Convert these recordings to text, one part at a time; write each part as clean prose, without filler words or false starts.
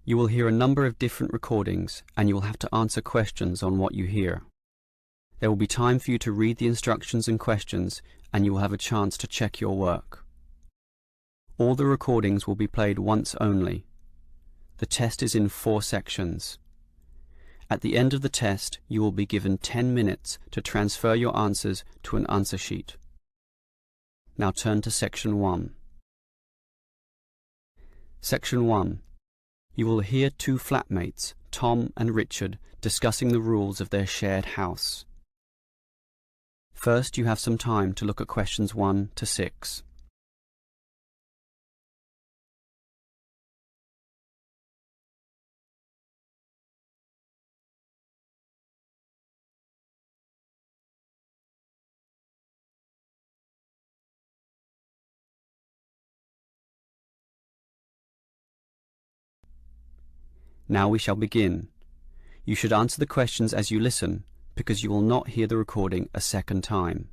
You will hear a number of different recordings and you will have to answer questions on what you hear. There will be time for you to read the instructions and questions and you will have a chance to check your work. All the recordings will be played once only. The test is in 4 sections. At the end of the test, you will be given 10 minutes to transfer your answers to an answer sheet. Now turn to Section 1. Section 1. You will hear 2 flatmates, Tom and Richard, discussing the rules of their shared house. First, you have some time to look at questions 1 to 6. Now we shall begin. You should answer the questions as you listen, because you will not hear the recording a second time.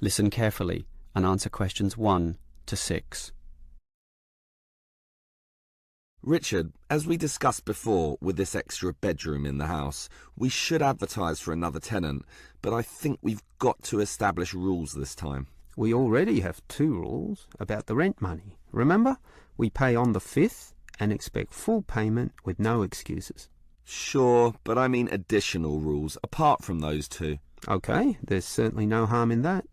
Listen carefully and answer questions 1 to 6. Richard, as we discussed before with this extra bedroom in the house, we should advertise for another tenant, but I think we've got to establish rules this time. We already have 2 rules about the rent money. Remember? We pay on the 5th and expect full payment with no excuses. Sure, but I mean additional rules apart from those 2. Okay, there's certainly no harm in that.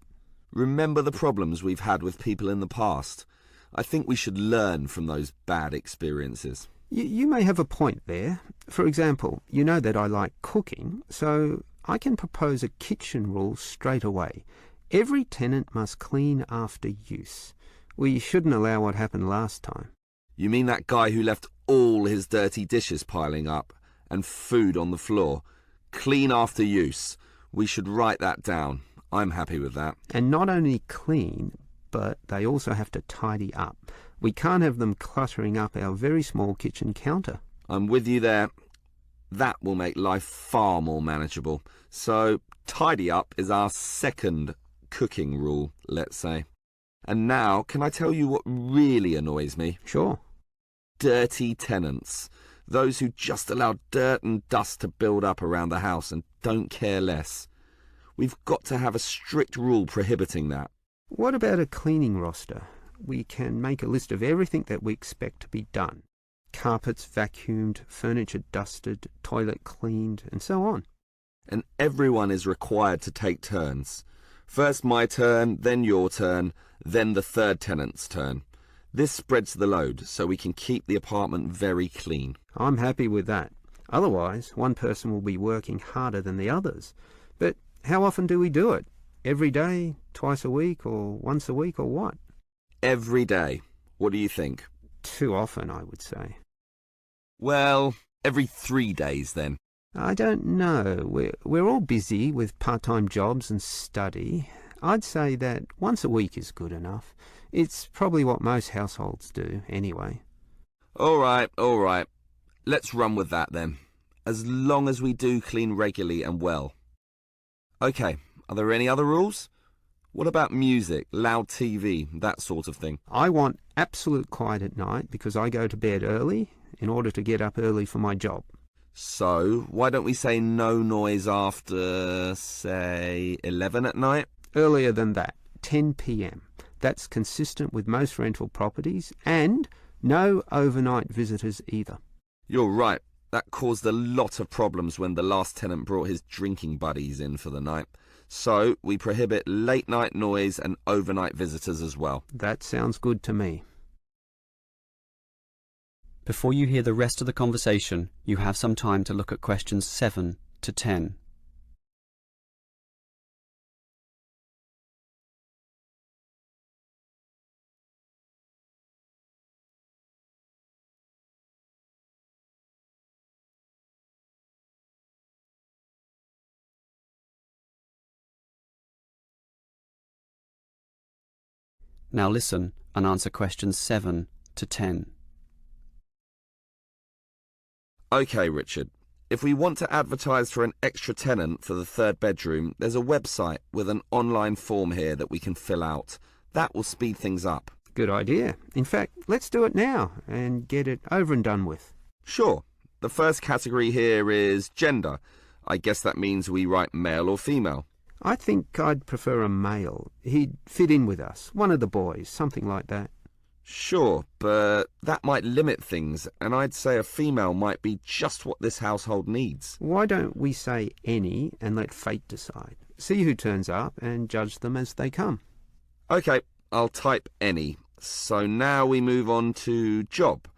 Remember the problems we've had with people in the past. I think we should learn from those bad experiences. You may have a point there. For example, you know that I like cooking, so I can propose a kitchen rule straight away. Every tenant must clean after use. We shouldn't allow what happened last time. You mean that guy who left all his dirty dishes piling up and food on the floor? Clean after use. We should write that down. I'm happy with that. And not only clean, but they also have to tidy up. We can't have them cluttering up our very small kitchen counter. I'm with you there. That will make life far more manageable. So, tidy up is our second cooking rule, let's say. And now, can I tell you what really annoys me? Sure. Dirty tenants. Those who just allow dirt and dust to build up around the house and don't care less. We've got to have a strict rule prohibiting that. What about a cleaning roster? We can make a list of everything that we expect to be done. Carpets vacuumed, furniture dusted, toilet cleaned, and so on. And everyone is required to take turns. First my turn, then your turn, then the third tenant's turn. This spreads the load, so we can keep the apartment very clean. I'm happy with that. Otherwise, one person will be working harder than the others. But how often do we do it? Every day, twice a week, or once a week, or what? Every day. What do you think? Too often, I would say. Well, every 3 days then. I don't know. We're all busy with part-time jobs and study. I'd say that once a week is good enough. It's probably what most households do, anyway. All right. Let's run with that then. As long as we do clean regularly and well. Okay, are there any other rules? What about music, loud TV, that sort of thing? I want absolute quiet at night because I go to bed early in order to get up early for my job. So, why don't we say no noise after, say, 11 at night? Earlier than that, 10 p.m. That's consistent with most rental properties, and no overnight visitors either. You're right. That caused a lot of problems when the last tenant brought his drinking buddies in for the night. So, we prohibit late-night noise and overnight visitors as well. That sounds good to me. Before you hear the rest of the conversation, you have some time to look at questions 7 to 10. Now listen and answer questions 7 to 10. Okay, Richard. If we want to advertise for an extra tenant for the third bedroom, there's a website with an online form here that we can fill out. That will speed things up. Good idea. In fact, let's do it now and get it over and done with. Sure. The first category here is gender. I guess that means we write male or female. I think I'd prefer a male. He'd fit in with us. One of the boys, something like that. Sure, but that might limit things, and I'd say a female might be just what this household needs. Why don't we say any and let fate decide? See who turns up and judge them as they come. Okay, I'll type any. So now we move on to job.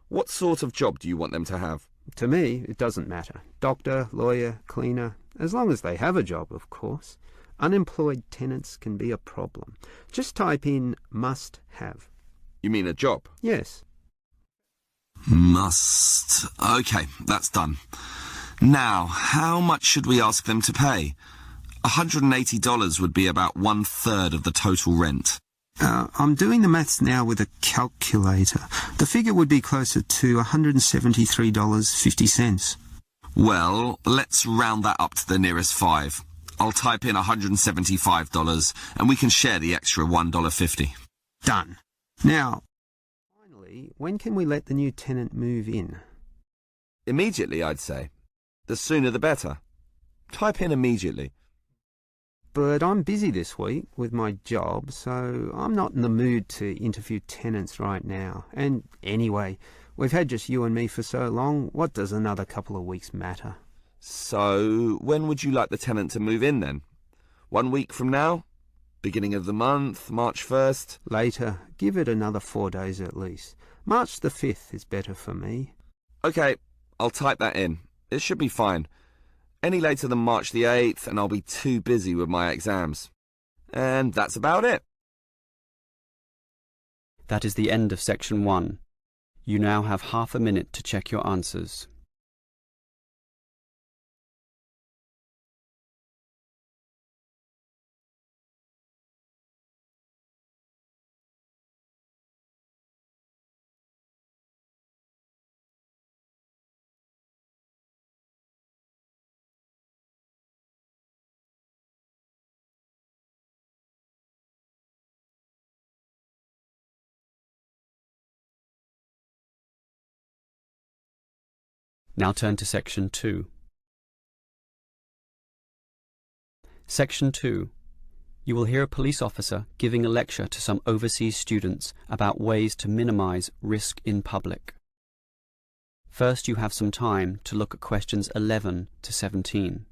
What sort of job do you want them to have? To me, it doesn't matter. Doctor, lawyer, cleaner, as long as they have a job, of course. Unemployed tenants can be a problem. Just type in must have. You mean a job? Yes. Must. Okay, that's done. Now, how much should we ask them to pay? $180 would be about 1/3 of the total rent. I'm doing the maths now with a calculator. The figure would be closer to $173.50. Well, let's round that up to the nearest 5. I'll type in $175 and we can share the extra $1.50. Done. Now, finally, when can we let the new tenant move in? Immediately, I'd say. The sooner the better. Type in immediately. But I'm busy this week with my job, so I'm not in the mood to interview tenants right now. And anyway, we've had just you and me for so long, what does another couple of weeks matter? So, when would you like the tenant to move in then? 1 week from now? Beginning of the month, March 1st? Later. Give it another 4 days at least. March the 5th is better for me. Okay, I'll type that in. It should be fine. Any later than March the 8th and I'll be too busy with my exams. And that's about it. That is the end of section 1. You now have half a minute to check your answers. Now turn to section 2. Section 2. You will hear a police officer giving a lecture to some overseas students about ways to minimize risk in public. First, you have some time to look at questions 11 to 17.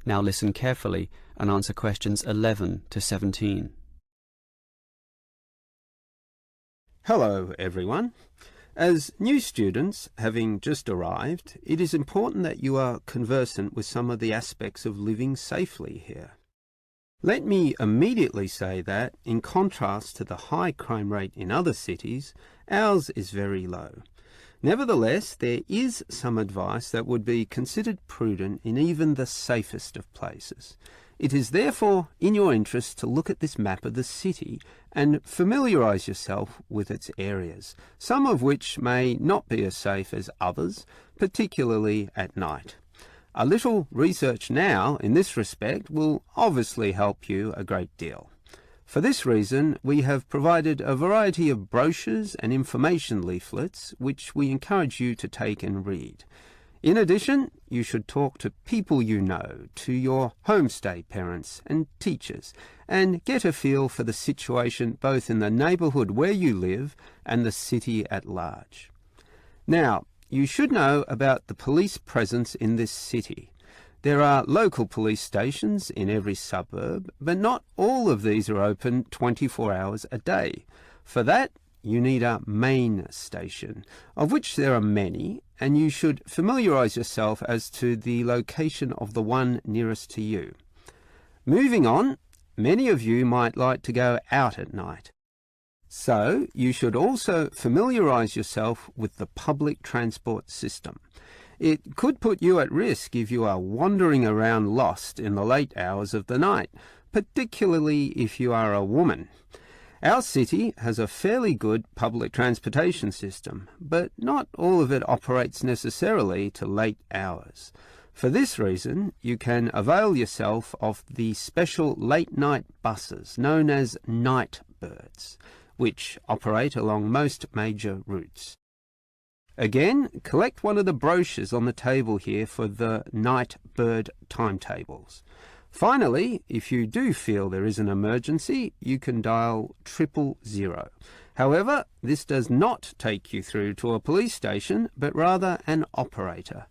Now listen carefully and answer questions 11 to 17. Hello, everyone. As new students, having just arrived, it is important that you are conversant with some of the aspects of living safely here. Let me immediately say that, in contrast to the high crime rate in other cities, ours is very low. Nevertheless, there is some advice that would be considered prudent in even the safest of places. It is therefore in your interest to look at this map of the city and familiarise yourself with its areas, some of which may not be as safe as others, particularly at night. A little research now in this respect will obviously help you a great deal. For this reason, we have provided a variety of brochures and information leaflets which we encourage you to take and read. In addition, you should talk to people you know, to your homestay parents and teachers, and get a feel for the situation both in the neighbourhood where you live and the city at large. Now, you should know about the police presence in this city. There are local police stations in every suburb, but not all of these are open 24 hours a day. For that, you need a main station, of which there are many, and you should familiarise yourself as to the location of the one nearest to you. Moving on, many of you might like to go out at night. So you should also familiarise yourself with the public transport system. It could put you at risk if you are wandering around lost in the late hours of the night, particularly if you are a woman. Our city has a fairly good public transportation system, but not all of it operates necessarily to late hours. For this reason, you can avail yourself of the special late-night buses known as night birds, which operate along most major routes. Again, collect one of the brochures on the table here for the night bird timetables. Finally, if you do feel there is an emergency, you can dial 000. However, this does not take you through to a police station, but rather an operator.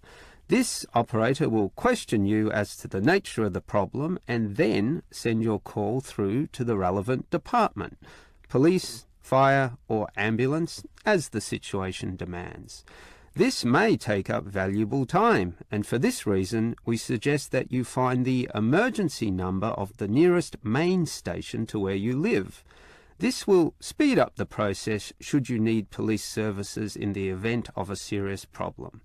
This operator will question you as to the nature of the problem and then send your call through to the relevant department, police, fire or ambulance, as the situation demands. This may take up valuable time, and for this reason we suggest that you find the emergency number of the nearest main station to where you live. This will speed up the process should you need police services in the event of a serious problem.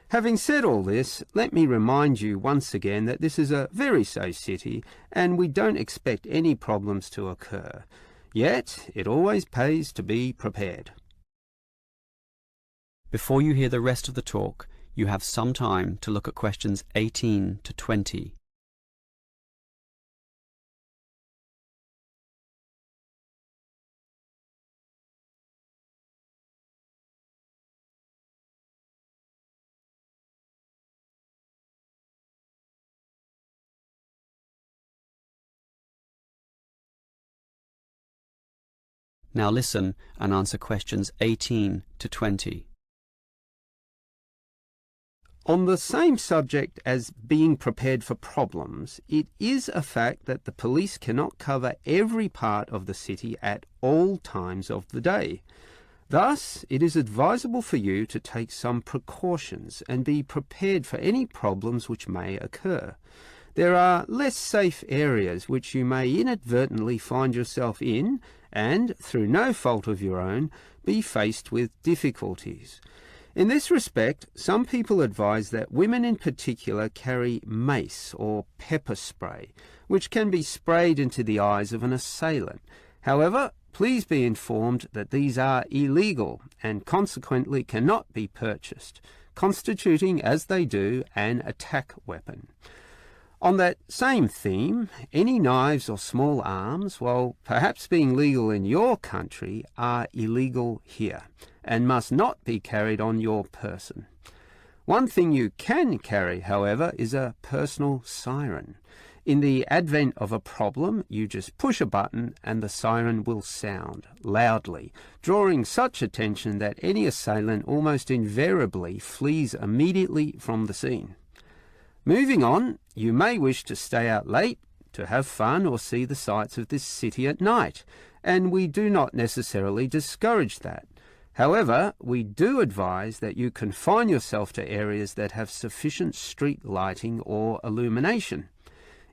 Having said all this, let me remind you once again that this is a very safe city and we don't expect any problems to occur. Yet, it always pays to be prepared. Before you hear the rest of the talk, you have some time to look at questions 18 to 20. Now listen and answer questions 18 to 20. On the same subject as being prepared for problems, it is a fact that the police cannot cover every part of the city at all times of the day. Thus, it is advisable for you to take some precautions and be prepared for any problems which may occur. There are less safe areas which you may inadvertently find yourself in and, through no fault of your own, be faced with difficulties. In this respect, some people advise that women in particular carry mace or pepper spray, which can be sprayed into the eyes of an assailant. However, please be informed that these are illegal and consequently cannot be purchased, constituting, as they do, an attack weapon. On that same theme, any knives or small arms, while perhaps being legal in your country, are illegal here and must not be carried on your person. One thing you can carry, however, is a personal siren. In the advent of a problem, you just push a button and the siren will sound loudly, drawing such attention that any assailant almost invariably flees immediately from the scene. Moving on, you may wish to stay out late, to have fun or see the sights of this city at night, and we do not necessarily discourage that. However, we do advise that you confine yourself to areas that have sufficient street lighting or illumination.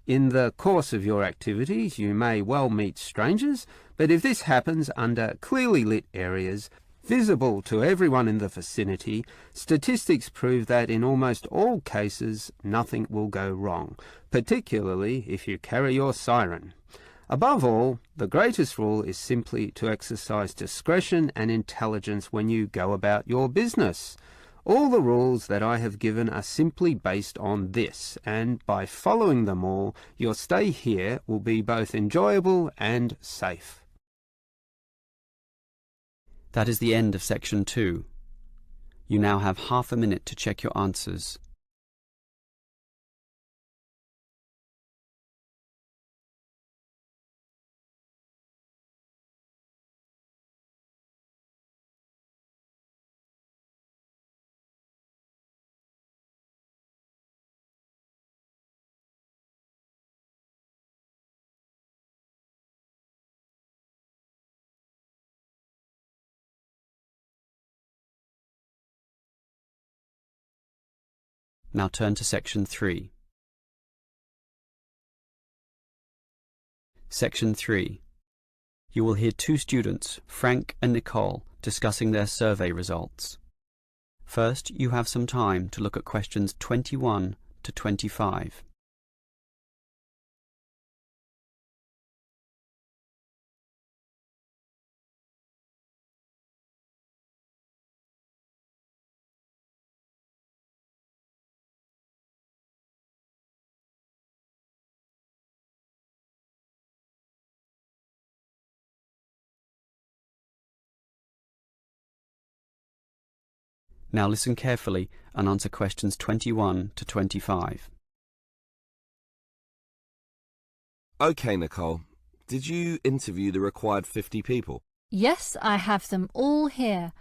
In the course of your activities, you may well meet strangers, but if this happens under clearly lit areas, visible to everyone in the vicinity, statistics prove that in almost all cases nothing will go wrong, particularly if you carry your siren. Above all, the greatest rule is simply to exercise discretion and intelligence when you go about your business. All the rules that I have given are simply based on this, and by following them all, your stay here will be both enjoyable and safe. That is the end of section 2. You now have half a minute to check your answers. Now turn to section 3. Section 3. You will hear two students, Frank and Nicole, discussing their survey results. First, you have some time to look at questions 21 to 25. Now listen carefully and answer questions 21 to 25. OK, Nicole. Did you interview the required 50 people? Yes, I have them all here.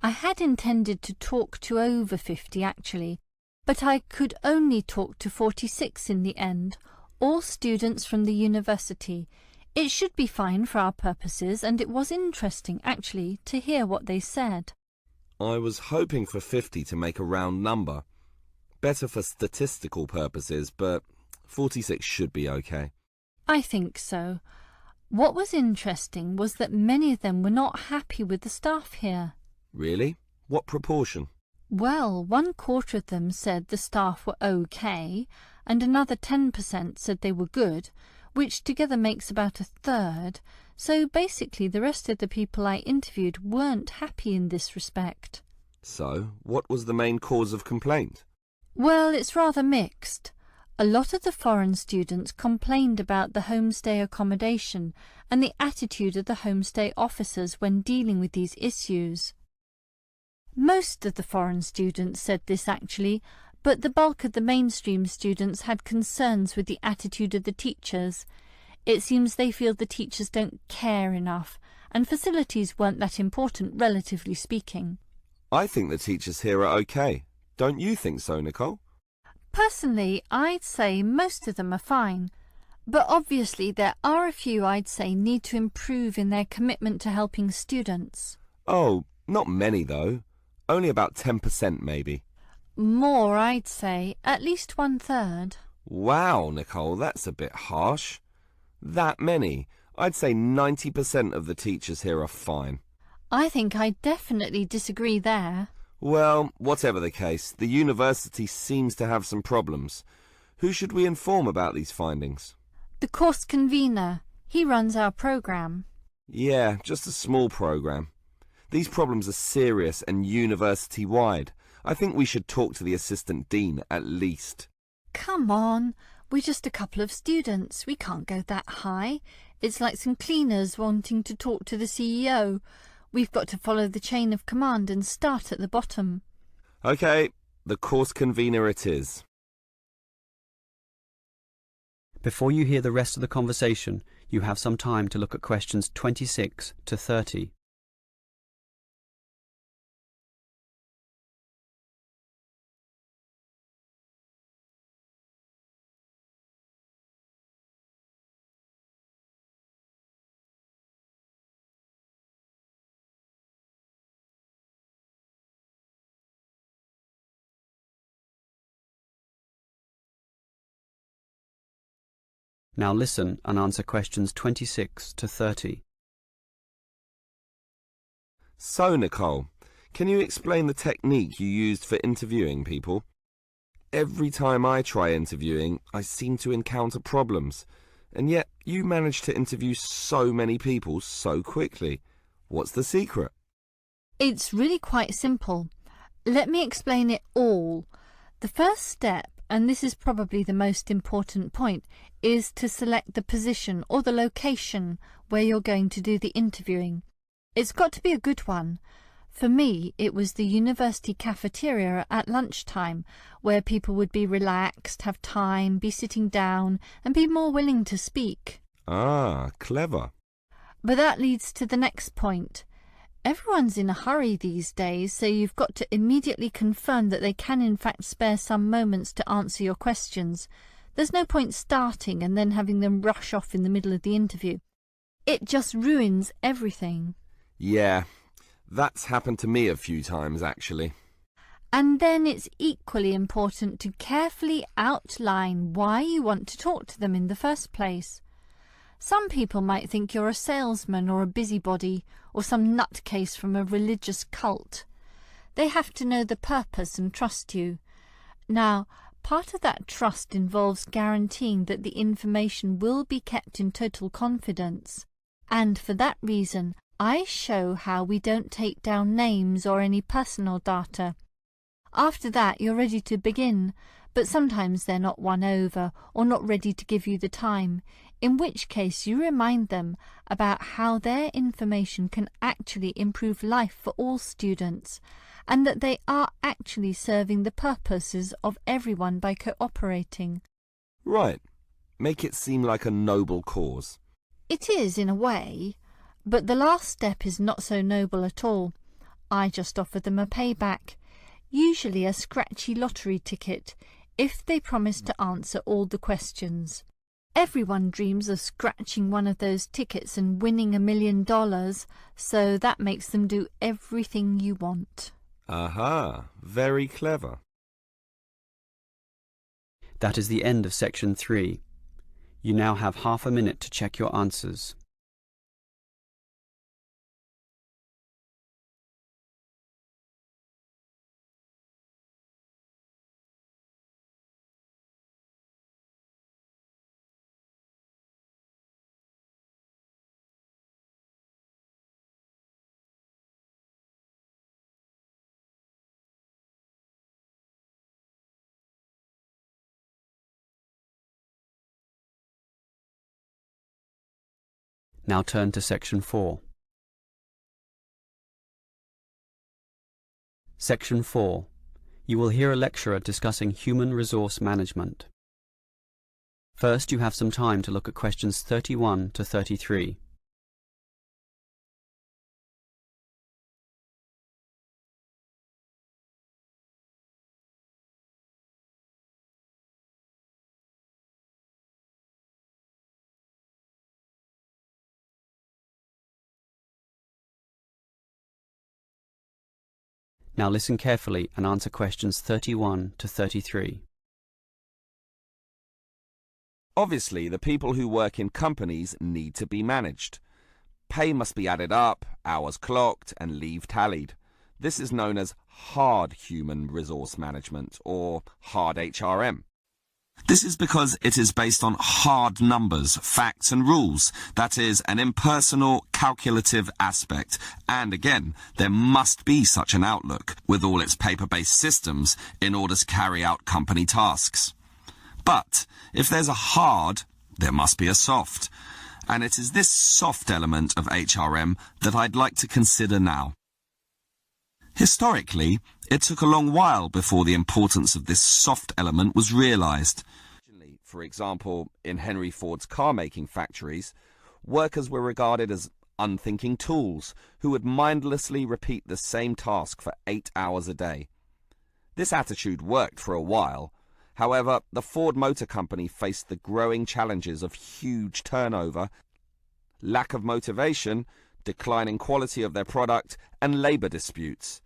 I had intended to talk to over 50 actually, but I could only talk to 46 in the end, all students from the university. It should be fine for our purposes, and it was interesting actually to hear what they said. I was hoping for 50 to make a round number. Better for statistical purposes, but 46 should be OK. I think so. What was interesting was that many of them were not happy with the staff here. Really? What proportion? Well, 1/4 of them said the staff were OK, and another 10% said they were good, which together makes about 1/3. So basically the rest of the people I interviewed weren't happy in this respect. So, what was the main cause of complaint? Well, it's rather mixed. A lot of the foreign students complained about the homestay accommodation and the attitude of the homestay officers when dealing with these issues. Most of the foreign students said this actually, but the bulk of the mainstream students had concerns with the attitude of the teachers. It seems they feel the teachers don't care enough, and facilities weren't that important, relatively speaking. I think the teachers here are OK. Don't you think so, Nicole? Personally, I'd say most of them are fine. But obviously there are a few I'd say need to improve in their commitment to helping students. Oh, not many though. Only about 10% maybe. More, I'd say. At least 1/3. Wow, Nicole, that's a bit harsh. That many? I'd say 90% of the teachers here are fine. I think I definitely disagree there. Well, whatever the case, the university seems to have some problems. Who should we inform about these findings? The course convener. He runs our programme. Yeah, just a small programme. These problems are serious and university-wide. I think we should talk to the assistant dean at least. Come on. We're just a couple of students. We can't go that high. It's like some cleaners wanting to talk to the CEO. We've got to follow the chain of command and start at the bottom. OK, the course convener it is. Before you hear the rest of the conversation, you have some time to look at questions 26 to 30. Now listen and answer questions 26 to 30. So, Nicole, can you explain the technique you used for interviewing people? Every time I try interviewing, I seem to encounter problems, and yet you manage to interview so many people so quickly. What's the secret? It's really quite simple. Let me explain it all. The first step, and this is probably the most important point, is to select the position or the location where you're going to do the interviewing. It's got to be a good one. For me, it was the university cafeteria at lunchtime, where people would be relaxed, have time, be sitting down, and be more willing to speak. Ah, clever. But that leads to the next point. Everyone's in a hurry these days, so you've got to immediately confirm that they can in fact spare some moments to answer your questions. There's no point starting and then having them rush off in the middle of the interview. It just ruins everything. Yeah, that's happened to me a few times actually. And then it's equally important to carefully outline why you want to talk to them in the first place. Some people might think you're a salesman or a busybody or some nutcase from a religious cult. They have to know the purpose and trust you. Now, part of that trust involves guaranteeing that the information will be kept in total confidence. And for that reason, I show how we don't take down names or any personal data. After that, you're ready to begin, but sometimes they're not won over or not ready to give you the time, in which case you remind them about how their information can actually improve life for all students, and that they are actually serving the purposes of everyone by cooperating. Right. Make it seem like a noble cause. It is, in a way, but the last step is not so noble at all. I just offer them a payback, usually a scratchy lottery ticket, if they promise to answer all the questions. Everyone dreams of scratching one of those tickets and winning $1 million, so that makes them do everything you want. Aha, very clever. That is the end of section 3. You now have half a minute to check your answers. Now turn to section 4. Section 4. You will hear a lecturer discussing human resource management. First, you have some time to look at questions 31 to 33. Now listen carefully and answer questions 31 to 33. Obviously, the people who work in companies need to be managed. Pay must be added up, hours clocked, and leave tallied. This is known as hard human resource management, or hard HRM. This is because it is based on hard numbers, facts and rules. That is, an impersonal, calculative aspect. And again, there must be such an outlook, with all its paper-based systems, in order to carry out company tasks. But if there's a hard, there must be a soft. And it is this soft element of HRM that I'd like to consider now. Historically, it took a long while before the importance of this soft element was realized. For example, in Henry Ford's car-making factories, workers were regarded as unthinking tools who would mindlessly repeat the same task for 8 hours a day. This attitude worked for a while. However, the Ford Motor Company faced the growing challenges of huge turnover, lack of motivation, declining quality of their product, and labor disputes.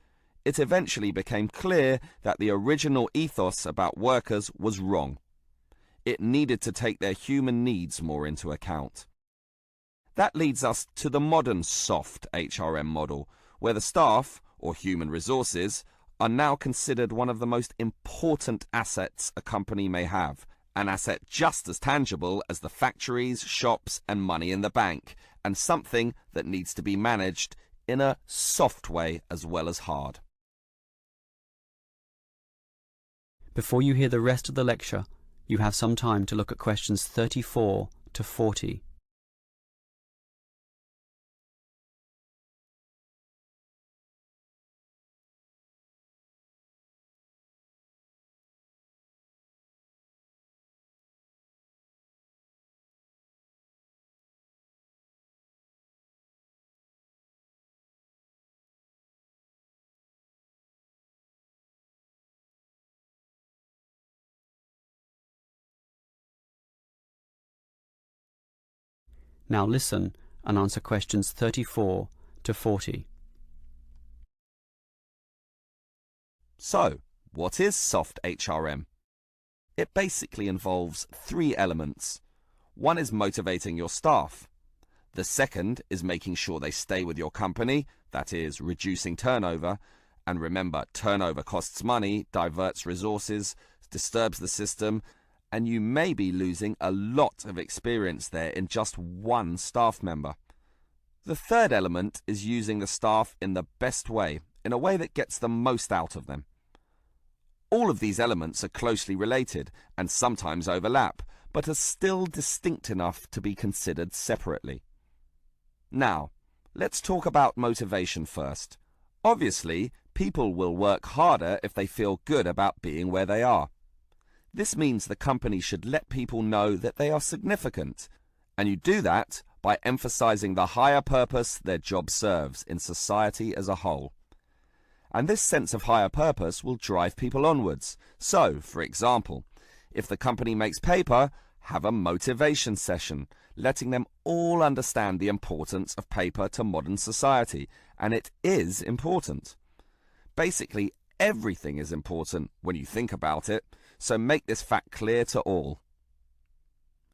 It eventually became clear that the original ethos about workers was wrong. It needed to take their human needs more into account. That leads us to the modern soft HRM model, where the staff, or human resources, are now considered one of the most important assets a company may have, an asset just as tangible as the factories, shops, and money in the bank, and something that needs to be managed in a soft way as well as hard. Before you hear the rest of the lecture, you have some time to look at questions 34 to 40. Now listen and answer questions 34 to 40. So, what is soft HRM? It basically involves 3 elements. One is motivating your staff. The second is making sure they stay with your company, that is, reducing turnover. And remember, turnover costs money, diverts resources, disturbs the system, and you may be losing a lot of experience there in just one staff member. The third element is using the staff in the best way, in a way that gets the most out of them. All of these elements are closely related and sometimes overlap, but are still distinct enough to be considered separately. Now, let's talk about motivation first. Obviously, people will work harder if they feel good about being where they are. This means the company should let people know that they are significant, and you do that by emphasizing the higher purpose their job serves in society as a whole. And this sense of higher purpose will drive people onwards. So, for example, if the company makes paper, have a motivation session, letting them all understand the importance of paper to modern society, and it is important. Basically, everything is important when you think about it, so make this fact clear to all.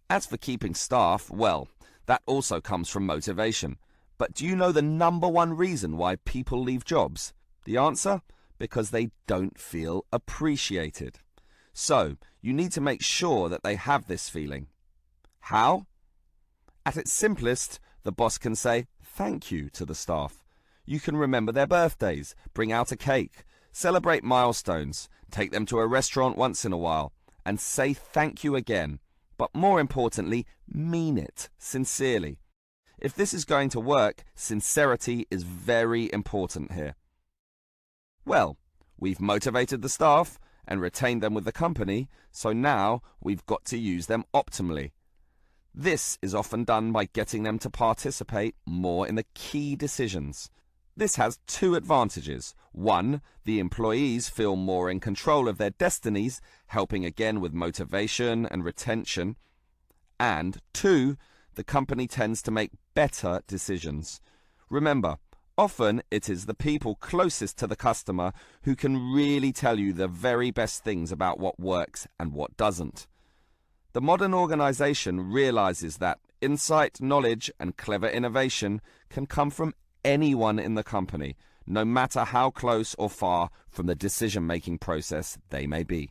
As for keeping staff, well, that also comes from motivation. But do you know the number one reason why people leave jobs? The answer? Because they don't feel appreciated. So, you need to make sure that they have this feeling. How? At its simplest, the boss can say thank you to the staff. You can remember their birthdays, bring out a cake, celebrate milestones, take them to a restaurant once in a while, and say thank you again. But more importantly, mean it sincerely. If this is going to work, sincerity is very important here. Well, we've motivated the staff and retained them with the company, so now we've got to use them optimally. This is often done by getting them to participate more in the key decisions. This has two advantages. One, the employees feel more in control of their destinies, helping again with motivation and retention. And two, the company tends to make better decisions. Remember, often it is the people closest to the customer who can really tell you the very best things about what works and what doesn't. The modern organization realizes that insight, knowledge, and clever innovation can come from anyone in the company, no matter how close or far from the decision-making process they may be.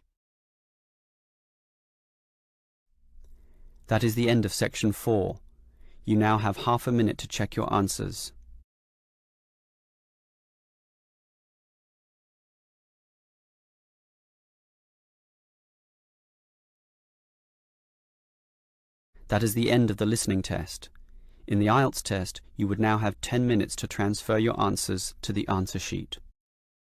That is the end of section 4. You now have half a minute to check your answers. That is the end of the listening test. In the IELTS test, you would now have 10 minutes to transfer your answers to the answer sheet.